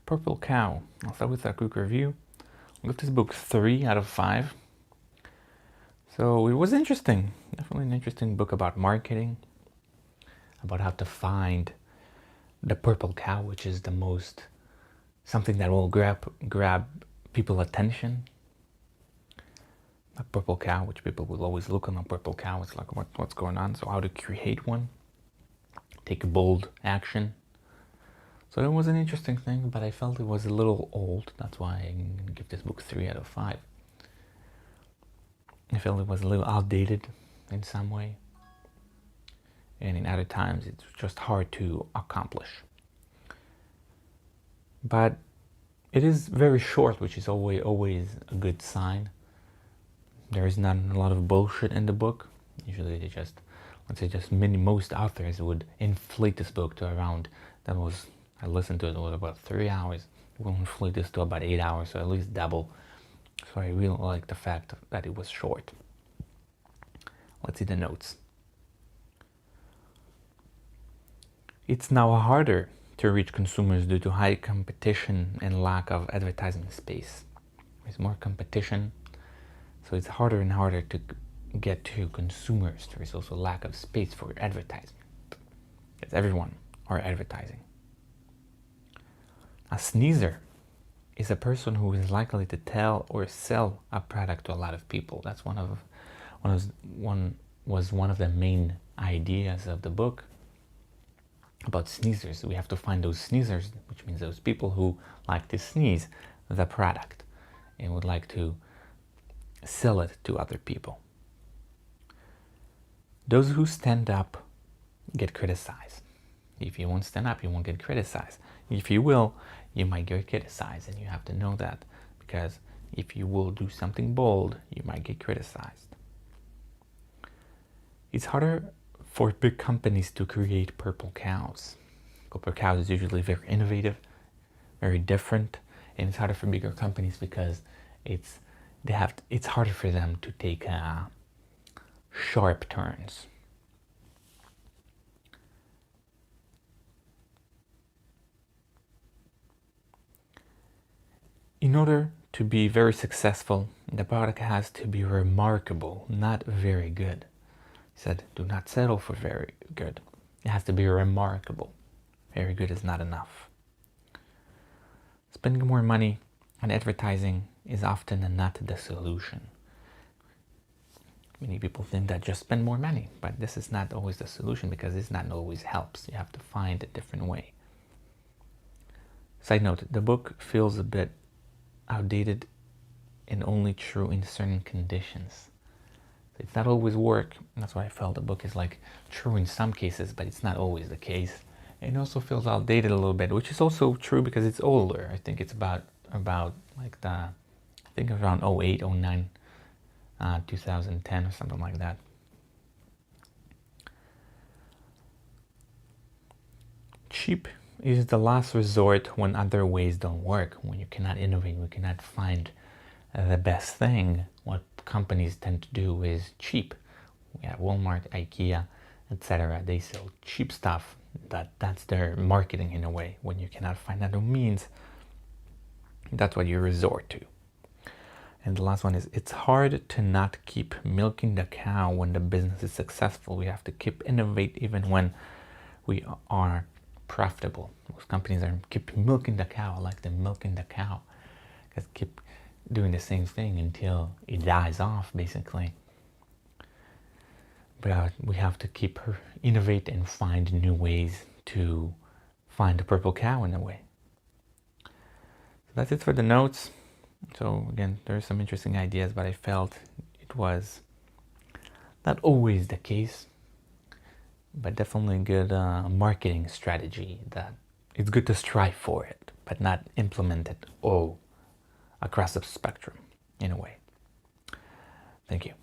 Purple Cow. I'll start with a quick review. I'll give this book 3 out of 5. So it was interesting. Definitely an interesting book about marketing, about how to find the purple cow, which is the most something that will grab people's attention. A purple cow, which people will always look on a purple cow. It's like what's going on. So how to create one, take a bold action. So it was an interesting thing, but I felt it was a little old. That's why I'm going to give this book 3 out of 5. I felt it was a little outdated in some way. And in other times, it's just hard to accomplish. But it is very short, which is always a good sign. There is not a lot of bullshit in the book. Usually they just, let's say most authors would inflate this book to around, I listened to it was about 3 hours. We'll inflate this to about 8 hours, so at least double. So I really like the fact that it was short. Let's see the notes. It's now harder to reach consumers due to high competition and lack of advertising space. There's more competition, so it's harder and harder to get to consumers. There is also lack of space for advertising, because everyone are advertising. A sneezer is a person who is likely to tell or sell a product to a lot of people. That's one of the main ideas of the book about sneezers. We have to find those sneezers, which means those people who like to sneeze the product and would like to sell it to other people. Those who stand up get criticized. If you won't stand up, you won't get criticized. If you will, you might get criticized, and you have to know that, because if you will do something bold, you might get criticized. It's harder for big companies to create purple cows. Purple cows is usually very innovative, very different, and it's harder for bigger companies because it's harder for them to take sharp turns. In order to be very successful, the product has to be remarkable, not very good. He said, do not settle for very good. It has to be remarkable. Very good is not enough. Spending more money on advertising is often not the solution. Many people think that just spend more money, but this is not always the solution, because this not always helps. You have to find a different way. Side note, the book feels a bit outdated and only true in certain conditions. It's not always work. That's why I felt the book is like true in some cases, but it's not always the case. It also feels outdated a little bit, which is also true because it's older. I think it's about like I think around 08, 09, 2010 or something like that. Cheap is the last resort when other ways don't work, when you cannot innovate, we cannot find the best thing. What companies tend to do is cheap. We have Walmart, IKEA, etc. They sell cheap stuff. That's their marketing in a way. When you cannot find other means, that's what you resort to. And the last one is, it's hard to not keep milking the cow when the business is successful. We have to keep innovate even when we are profitable. Most companies keep milking the cow, like they're milking the cow, because keep doing the same thing until it dies off, basically. But we have to keep innovate and find new ways to find the purple cow in a way. So that's it for the notes. So again, there are some interesting ideas, but I felt it was not always the case, but definitely a good marketing strategy that it's good to strive for it, but not implement it all across the spectrum in a way. Thank you.